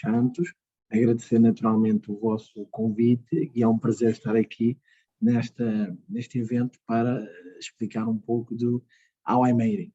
Santos, agradecer naturalmente o vosso convite e é um prazer estar aqui neste evento para explicar um pouco do How I Made It.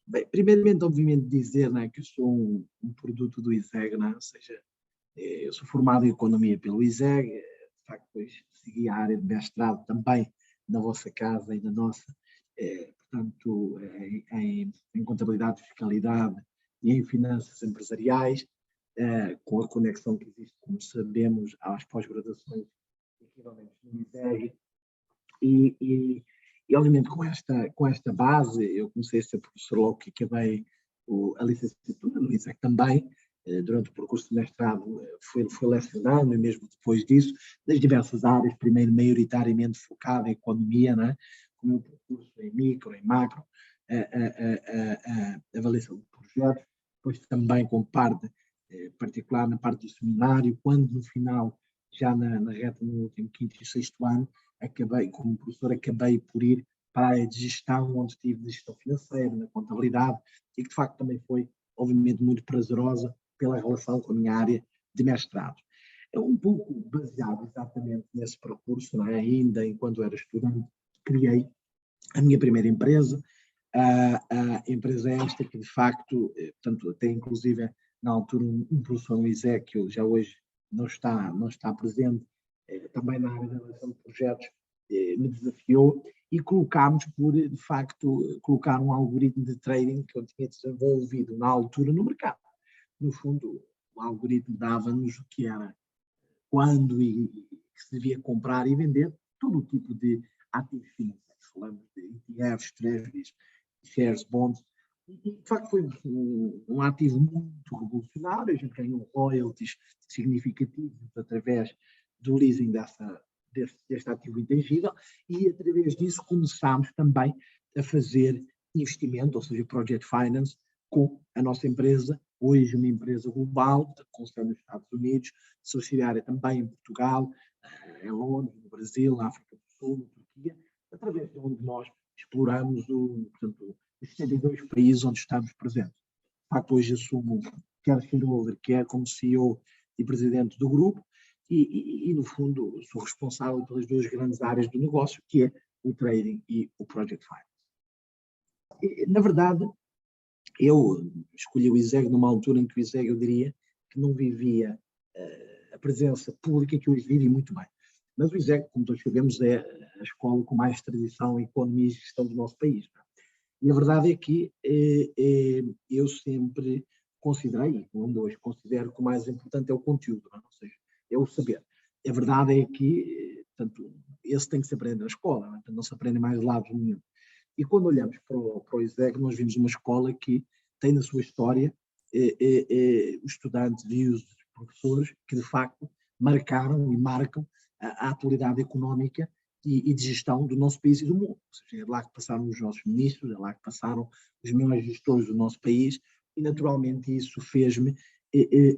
Bem, primeiramente, obviamente, dizer, né, que eu sou um produto do ISEG, né? Ou seja, eu sou formado em Economia pelo ISEG, de facto, depois segui a área de mestrado também na vossa casa e na nossa, portanto, em Contabilidade e Fiscalidade e em Finanças Empresariais, com a conexão que existe, como sabemos, às pós-graduações equivalentes no ISEG, e obviamente com esta base, eu comecei a ser professor logo que acabei a licenciatura no ISEG também, durante o percurso de mestrado fui lecionando, e mesmo depois disso, das diversas áreas, primeiro maioritariamente focado em economia, né? Com o meu percurso em micro, em macro, avaliação de projetos, depois também com parte particular na parte do seminário, quando no final, já na reta no último quinto e sexto ano, como professor, acabei por ir para a área de gestão, onde tive de gestão financeira, na contabilidade, e que de facto também foi, obviamente, muito prazerosa pela relação com a minha área de mestrado. É um pouco baseado exatamente nesse percurso, não é? Ainda enquanto era estudante, criei a minha primeira empresa, a empresa esta que de facto, portanto, até inclusive na altura um professor no ISEG, que já hoje não está presente, também na área da avaliação de projetos, me desafiou e colocámos por, de facto, colocar um algoritmo de trading que eu tinha desenvolvido na altura no mercado. No fundo, o algoritmo dava-nos o que era, quando e que se devia comprar e vender todo o tipo de ativos financeiros. Falamos de ETFs, treasuries, shares, bonds. E, de facto, foi um ativo muito revolucionário. A gente ganhou royalties significativos através do leasing deste ativo intangível e, através disso, começámos também a fazer investimento, ou seja, project finance, com a nossa empresa, hoje uma empresa global, com sede nos Estados Unidos, subsidiária também em Portugal, em Londres, no Brasil, na África do Sul, na Turquia, através de onde nós exploramos portanto, os 72 países onde estamos presentes. De facto, hoje assumo, quer shareholder, quer como CEO e presidente do grupo, e no fundo sou responsável pelas duas grandes áreas do negócio, que é o trading e o project finance. Na verdade, eu escolhi o ISEG numa altura em que o ISEG, eu diria, que não vivia a presença pública que hoje vive muito bem. Mas o ISEG, como todos sabemos, é a escola com mais tradição em economia e gestão do nosso país. Não é? E a verdade é que eu sempre considerei, e ainda hoje considero que o mais importante é o conteúdo, não é? Ou seja, é o saber. A verdade é que, portanto, esse tem que se aprender na escola, não é? Portanto, não se aprende mais de lado nenhum. E quando olhamos para o ISEG, nós vimos uma escola que tem na sua história os estudantes e os professores que, de facto, marcaram e marcam a atualidade económica e de gestão do nosso país e do mundo. Ou seja, é lá que passaram os nossos ministros, é lá que passaram os melhores gestores do nosso país e, naturalmente, isso fez-me,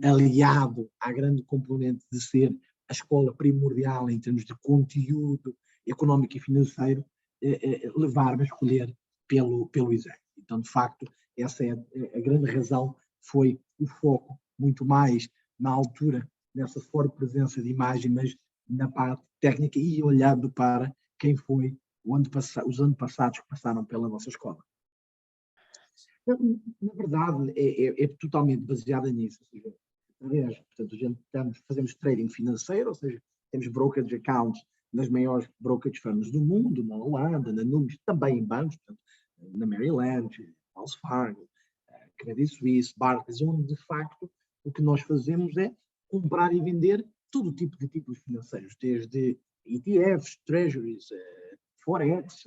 aliado à grande componente de ser a escola primordial em termos de conteúdo económico e financeiro, levar-me a escolher pelo ISEG. Então, de facto, essa é a grande razão, foi o foco muito mais na altura, nessa forte presença de imagem, mas na parte técnica e olhando para quem foi os anos passados que passaram pela nossa escola. Na verdade, é totalmente baseada nisso. Ou seja, através, portanto, fazemos trading financeiro, ou seja, temos brokerage accounts nas maiores brokerage firms do mundo, na Holanda, na Numis, também em bancos, portanto, na Maryland, Wells Fargo, Credit Suisse, Barclays, onde de facto o que nós fazemos é comprar e vender todo tipo de títulos financeiros, desde ETFs, treasuries, forex,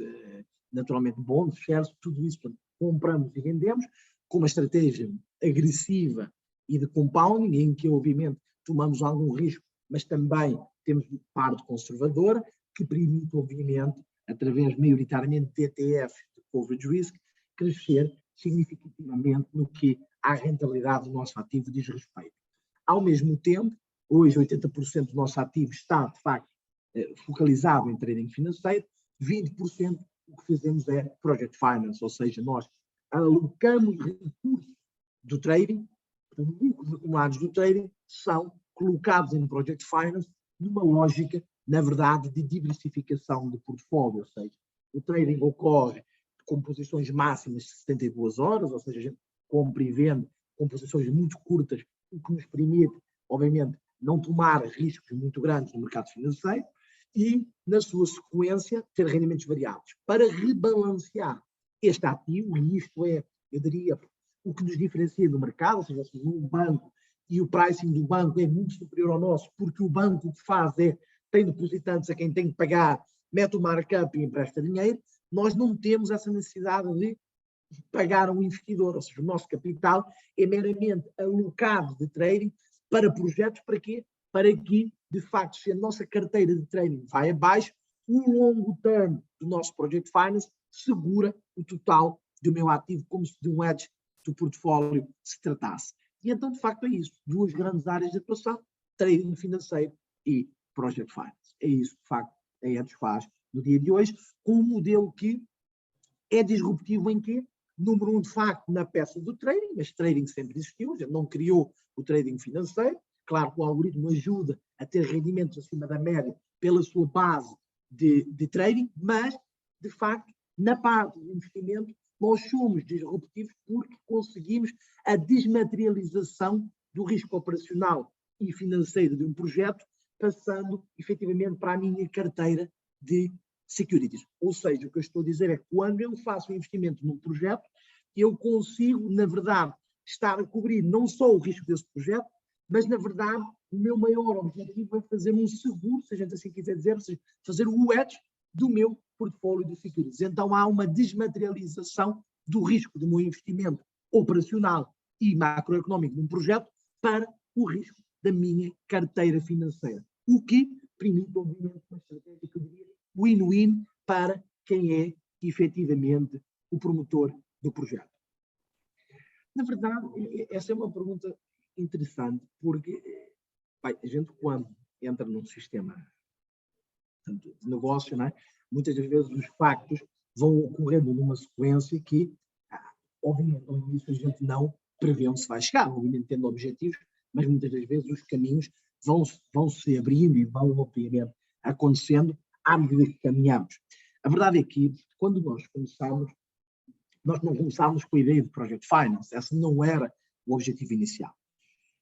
naturalmente bonds, shares, tudo isso. Portanto, compramos e vendemos com uma estratégia agressiva e de compounding, em que obviamente tomamos algum risco, mas também temos parte conservadora, que permite obviamente, através maioritariamente de ETFs de coverage risk, crescer significativamente no que à rentabilidade do nosso ativo diz respeito. Ao mesmo tempo, hoje 80% do nosso ativo está, de facto, focalizado em trading financeiro, 20% o que fazemos é project finance, ou seja, nós alocamos recursos do trading, os lucros acumulados do trading são colocados em Project Finance numa lógica, na verdade, de diversificação de portfólio, ou seja, o trading ocorre com posições máximas de 72 horas, ou seja, a gente compra e vende com posições muito curtas, o que nos permite, obviamente, não tomar riscos muito grandes no mercado financeiro e, na sua sequência, ter rendimentos variáveis. Para rebalancear este ativo, e isto é, eu diria, o que nos diferencia do mercado, ou seja, um banco e o pricing do banco é muito superior ao nosso, porque o banco o que faz é, tem depositantes a quem tem que pagar, mete o markup e empresta dinheiro, nós não temos essa necessidade de pagar um investidor, ou seja, o nosso capital é meramente alocado de trading para projetos, para quê? Para que, de facto, se a nossa carteira de trading vai abaixo, o longo term do nosso Project Finance segura o total do meu ativo, como se de um hedge do portfólio se tratasse. E então, de facto, é isso. Duas grandes áreas de atuação, trading financeiro e Project Finance. É isso, de facto, a Edge faz no dia de hoje, com um modelo que é disruptivo em quê? Número um, de facto, na peça do trading, mas trading sempre existiu, já não criou o trading financeiro. Claro que o algoritmo ajuda a ter rendimentos acima da média pela sua base de trading, mas, de facto, na parte do investimento, nós somos disruptivos porque conseguimos a desmaterialização do risco operacional e financeiro de um projeto, passando efetivamente para a minha carteira de securities. Ou seja, o que eu estou a dizer é que quando eu faço um investimento num projeto, eu consigo, na verdade, estar a cobrir não só o risco desse projeto, mas, na verdade, o meu maior objetivo é fazer um seguro, se a gente assim quiser dizer, ou seja, fazer o hedge do meu portfólio de securities. Então há uma desmaterialização do risco do meu investimento operacional e macroeconómico de um projeto para o risco da minha carteira financeira. O que permite, obviamente, uma estratégia que eu diria win-win para quem é efetivamente o promotor do projeto. Na verdade, essa é uma pergunta interessante, porque bem, a gente quando entra num sistema de negócio, não é? Muitas das vezes os factos vão ocorrendo numa sequência que, obviamente, no início a gente não prevê onde se vai chegar, obviamente tendo objetivos, mas muitas das vezes os caminhos vão se abrindo e vão, obviamente, acontecendo à medida que caminhamos. A verdade é que, quando nós começámos, nós não começámos com a ideia de Project Finance, esse não era o objetivo inicial.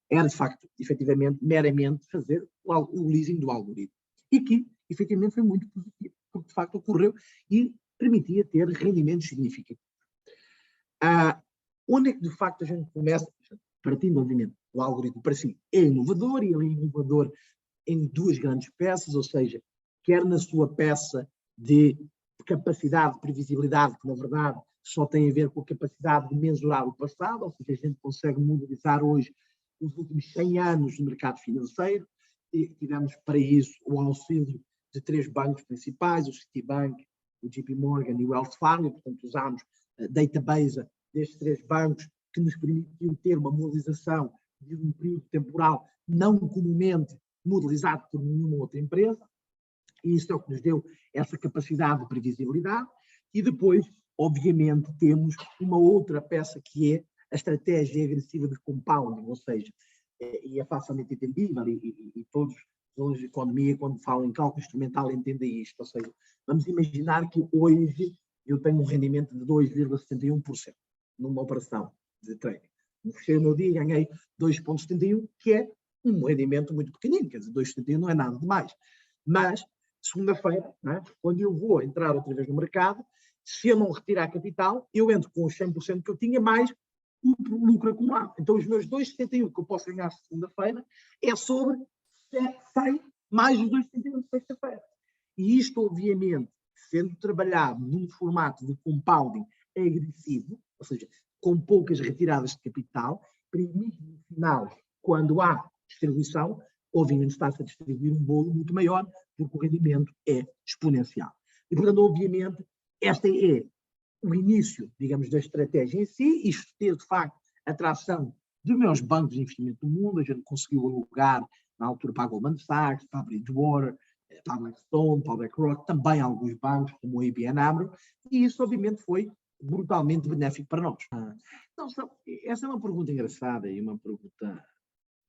Era, de facto, efetivamente, meramente fazer o leasing do algoritmo. E que, efetivamente, foi muito positivo, porque, de facto, ocorreu e permitia ter rendimentos significativos. Onde é que, de facto, a gente começa? Partindo, obviamente, o algoritmo para si é inovador, e ele é inovador em duas grandes peças, ou seja, quer na sua peça de capacidade de previsibilidade, que, na verdade, só tem a ver com a capacidade de mensurar o passado, ou seja, a gente consegue modelizar hoje os últimos 100 anos do mercado financeiro, e tivemos para isso o auxílio de 3 bancos principais, o Citibank, o JP Morgan e o Wells Fargo, portanto usámos a database destes 3 bancos que nos permitiu ter uma modelização de um período temporal não comumente modelizado por nenhuma outra empresa, e isso é o que nos deu essa capacidade de previsibilidade. E depois, obviamente, temos uma outra peça que é a estratégia agressiva de compounding, ou seja, e é facilmente entendível, e todos os de economia, quando falam em cálculo instrumental, entendem isto. Ou seja, vamos imaginar que hoje eu tenho um rendimento de 2,71% numa operação de trading. No fechei o meu dia e ganhei 2,71%, que é um rendimento muito pequenino, quer dizer, 2,71% não é nada demais. Mas, segunda-feira, quando eu vou entrar outra vez no mercado, se eu não retirar capital, eu entro com os 100% que eu tinha, mais o lucro acumulado. Então, os meus 2,71 que eu posso ganhar segunda-feira é sobre 100 mais os 2,71 de sexta-feira. E isto, obviamente, sendo trabalhado num formato de compounding agressivo, ou seja, com poucas retiradas de capital, permite, no final, quando há distribuição, obviamente está-se a distribuir um bolo muito maior, porque o rendimento é exponencial. E, portanto, obviamente, este é o início, digamos, da estratégia em si. Isto teve, de facto, a atração dos meus bancos de investimento do mundo. A gente conseguiu alugar, na altura, para a Goldman Sachs, para a Bridgewater, para a Blackstone, para a BlackRock, também alguns bancos, como o ABN AMRO, e isso, obviamente, foi brutalmente benéfico para nós. Não, essa é uma pergunta engraçada e uma pergunta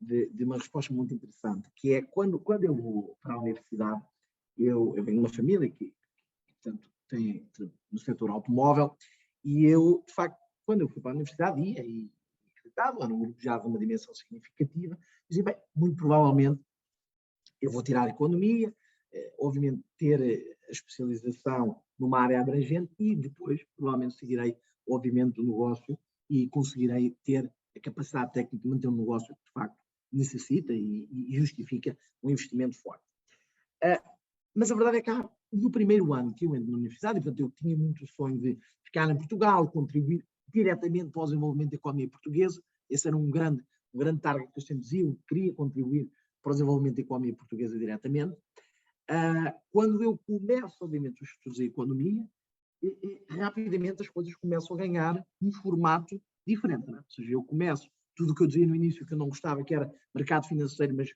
de uma resposta muito interessante, que é quando eu vou para a universidade, eu venho de uma família que portanto, tem no setor automóvel, e eu, de facto, quando eu fui para a universidade, e era um grupo já de uma dimensão significativa, dizia, bem, muito provavelmente eu vou tirar a economia, obviamente ter a especialização numa área abrangente e depois provavelmente seguirei, obviamente, o negócio e conseguirei ter a capacidade técnica de manter um negócio que de facto necessita e justifica um investimento forte. Mas a verdade é que no primeiro ano que eu entro na universidade, portanto eu tinha muito o sonho de ficar em Portugal, contribuir diretamente para o desenvolvimento da economia portuguesa. Esse era um grande target que eu sempre dizia, eu queria contribuir para o desenvolvimento da economia portuguesa diretamente. Quando eu começo, obviamente, os estudos de economia, rapidamente as coisas começam a ganhar um formato diferente. Não é? Ou seja, eu começo, tudo o que eu dizia no início que eu não gostava, que era mercado financeiro, mas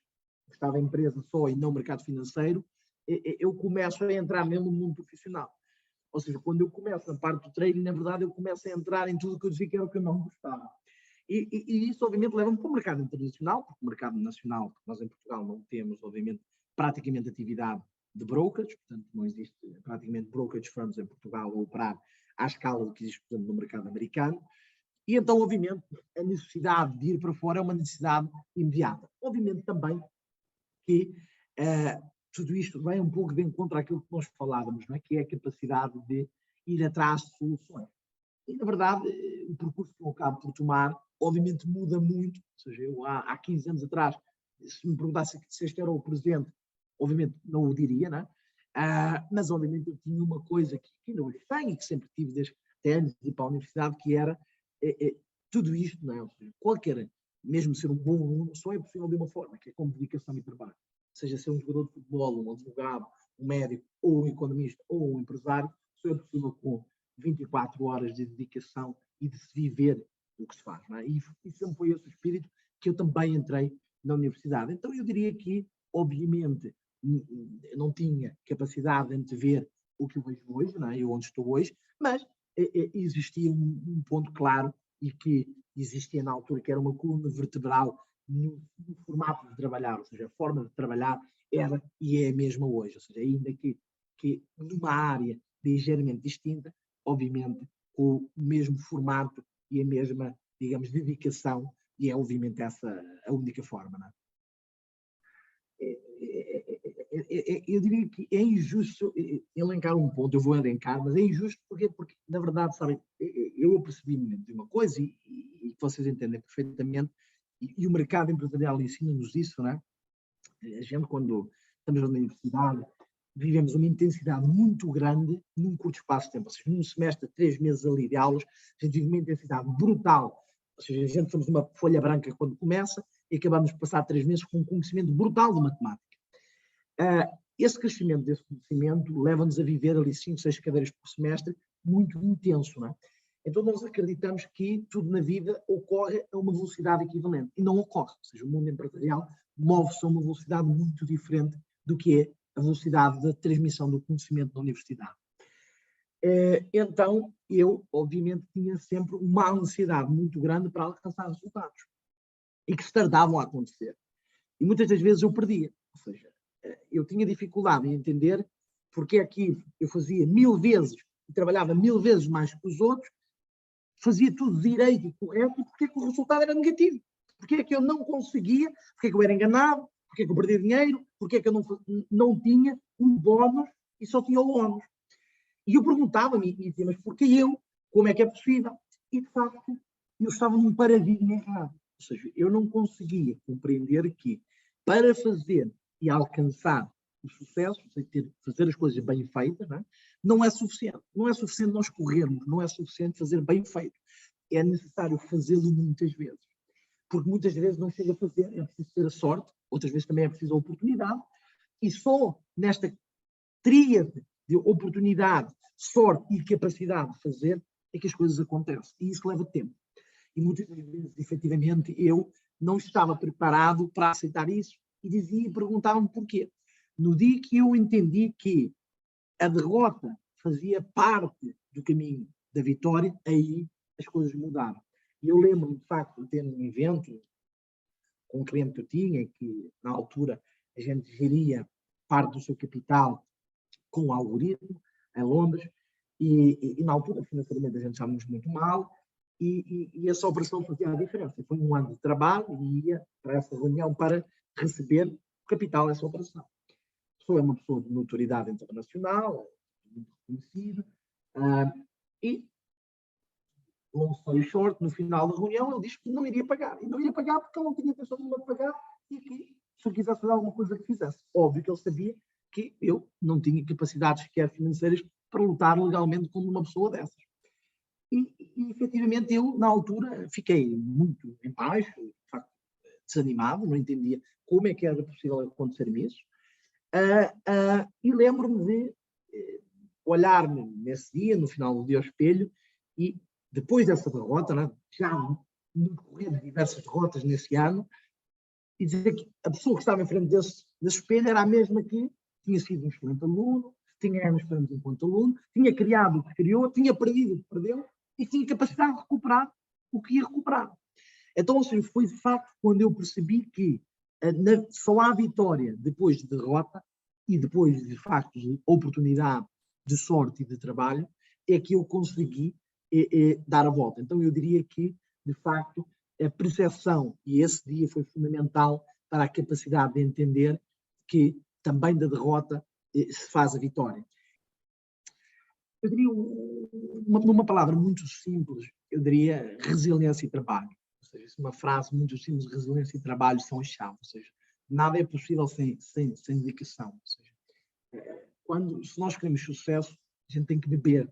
gostava de empresa só e não mercado financeiro, eu começo a entrar mesmo no mundo profissional. Ou seja, quando eu começo na parte do trading, na verdade, eu começo a entrar em tudo o que eu dizia que era o que eu não gostava. E isso, obviamente, leva-me para o mercado internacional, porque o mercado nacional, porque nós em Portugal não temos, obviamente, praticamente atividade de brokerage, portanto, não existe praticamente brokerage firms em Portugal a operar à escala que existe, portanto, no mercado americano. E então, obviamente, a necessidade de ir para fora é uma necessidade imediata. Obviamente também que tudo isto vai um pouco de encontro àquilo que nós falávamos, não é? Que é a capacidade de ir atrás de soluções. E, na verdade, o percurso que eu acabo por tomar, obviamente, muda muito. Ou seja, eu há 15 anos atrás, se me perguntasse se este era o presente, obviamente não o diria, não é? Mas, obviamente, eu tinha uma coisa que ainda hoje tenho e que sempre tive desde antes de ir para a universidade, que era tudo isto, não é? Ou seja, qualquer, mesmo ser um bom aluno, só é possível de uma forma, que é com dedicação e trabalho. Seja ser um jogador de futebol, um advogado, um médico, ou um economista, ou um empresário, só é possível com 24 horas de dedicação e de se viver o que se faz. Não é? E sempre foi esse o espírito que eu também entrei na universidade. Então eu diria que, obviamente, não tinha capacidade de antever o que eu vejo hoje, não é? Eu onde estou hoje, mas existia um ponto claro e que existia na altura, que era uma coluna vertebral no formato de trabalhar, ou seja, a forma de trabalhar era e é a mesma hoje, ou seja, ainda que numa área ligeiramente distinta, obviamente com o mesmo formato e a mesma, digamos, dedicação, e é obviamente essa a única forma. Não é? Eu diria que é injusto elencar um ponto, eu vou elencar, mas é injusto porque na verdade, sabem, eu apercebi-me de uma coisa e vocês entendem perfeitamente, e o mercado empresarial ensina-nos isso, não é? A gente, quando estamos na universidade, vivemos uma intensidade muito grande num curto espaço de tempo. Ou seja, num semestre, 3 meses ali de aulas, a gente vive uma intensidade brutal. Ou seja, a gente somos uma folha branca quando começa e acabamos de passar 3 meses com um conhecimento brutal de matemática. Esse crescimento desse conhecimento leva-nos a viver ali 5, 6 cadeiras por semestre, muito intenso, não é? Então nós acreditamos que tudo na vida ocorre a uma velocidade equivalente. E não ocorre. Ou seja, o mundo empresarial move-se a uma velocidade muito diferente do que é a velocidade da transmissão do conhecimento na universidade. Então, eu, obviamente, tinha sempre uma ansiedade muito grande para alcançar resultados. E que se tardavam a acontecer. E muitas das vezes eu perdia. Ou seja, eu tinha dificuldade em entender porque é que eu fazia 1000 vezes e trabalhava 1000 vezes mais que os outros, fazia tudo direito e correto, e porque é que o resultado era negativo? Porque é que eu não conseguia, porque é que eu era enganado, porque é que eu perdia dinheiro, porque é que eu não tinha um bónus e só tinha o ônus. E eu perguntava-me, e dizia, mas porquê eu? Como é que é possível? E, de facto, eu estava num paradigma errado. Ou seja, eu não conseguia compreender que, para fazer e alcançar o sucesso, fazer as coisas bem feitas, não é suficiente. Não é suficiente nós corrermos, não é suficiente fazer bem feito. É necessário fazê-lo muitas vezes. Porque muitas vezes não chega a fazer, é preciso ter a sorte, outras vezes também é preciso a oportunidade, e só nesta tríade de oportunidade, sorte e capacidade de fazer é que as coisas acontecem. E isso leva tempo. E muitas vezes, efetivamente, eu não estava preparado para aceitar isso e dizia e perguntava-me porquê. No dia que eu entendi que a derrota fazia parte do caminho da vitória, aí as coisas mudaram. E eu lembro-me, de facto, de ter um evento com um cliente que eu tinha, que na altura a gente geria parte do seu capital com o algoritmo, em Londres, e na altura, financeiramente, a gente estávamos muito mal, e essa operação fazia a diferença. Foi um ano de trabalho e ia para essa reunião para receber o capital dessa operação. A pessoa é uma pessoa de notoriedade internacional, muito reconhecida, e, long story short, no final da reunião, ele disse que não iria pagar. E não iria pagar porque ele não tinha intenção nenhuma de pagar e que, se eu quisesse fazer alguma coisa, que fizesse. Óbvio que ele sabia que eu não tinha capacidades sequer financeiras para lutar legalmente contra uma pessoa dessas. E efetivamente, eu, na altura, fiquei muito em baixo, de facto, desanimado, não entendia como é que era possível acontecer-me isso. E lembro-me de olhar-me nesse dia, no final do dia ao espelho, e depois dessa derrota, né, já no decorrer de diversas derrotas nesse ano, e dizer que a pessoa que estava em frente desse espelho era a mesma que tinha sido um excelente aluno, tinha ganhado prêmios enquanto aluno, tinha criado o que criou, tinha perdido o que perdeu e tinha capacidade de recuperar o que ia recuperar. Então, assim, foi de facto quando eu percebi que só há vitória depois de derrota e depois de facto de oportunidade, de sorte e de trabalho, é que eu consegui dar a volta. Então, eu diria que, de facto, a percepção, e esse dia foi fundamental para a capacidade de entender que também da derrota se faz a vitória. Eu diria, numa palavra muito simples, eu diria resiliência e trabalho. Ou seja, uma frase muito simples, resiliência e trabalho são as chaves. Ou seja, nada é possível sem dedicação. Ou seja, se nós queremos sucesso, a gente tem que beber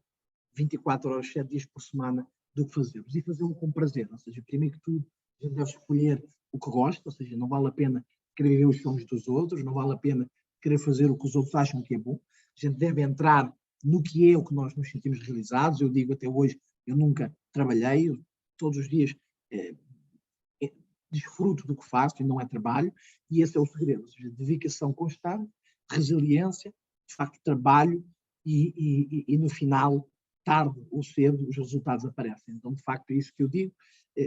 24 horas, 7 dias por semana do que fazemos e fazê-lo com prazer. Ou seja, primeiro que tudo, a gente deve escolher o que gosta, ou seja, não vale a pena querer ver os sonhos dos outros, não vale a pena querer fazer o que os outros acham que é bom. A gente deve entrar no que é o que nós nos sentimos realizados. Eu digo até hoje, eu nunca trabalhei, todos os dias desfruto do que faço e não é trabalho, e esse é o segredo, ou seja, dedicação constante, resiliência, de facto trabalho e no final, tarde ou cedo, os resultados aparecem. Então, de facto, é isso que eu digo,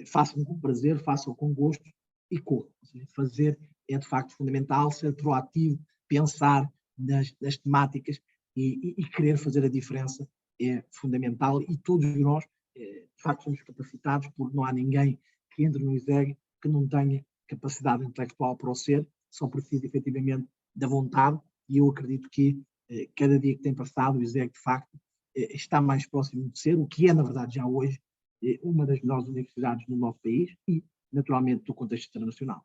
façam com prazer, façam com gosto e corram. Fazer é de facto fundamental, ser proativo, pensar nas temáticas e querer fazer a diferença é fundamental e todos nós, de facto, somos capacitados, porque não há ninguém que entre no ISEG que não tenha capacidade intelectual para o ser, só precisa efetivamente da vontade, e eu acredito que cada dia que tem passado o ISEG de facto está mais próximo de ser, o que é na verdade já hoje uma das melhores universidades no nosso país e naturalmente do contexto internacional.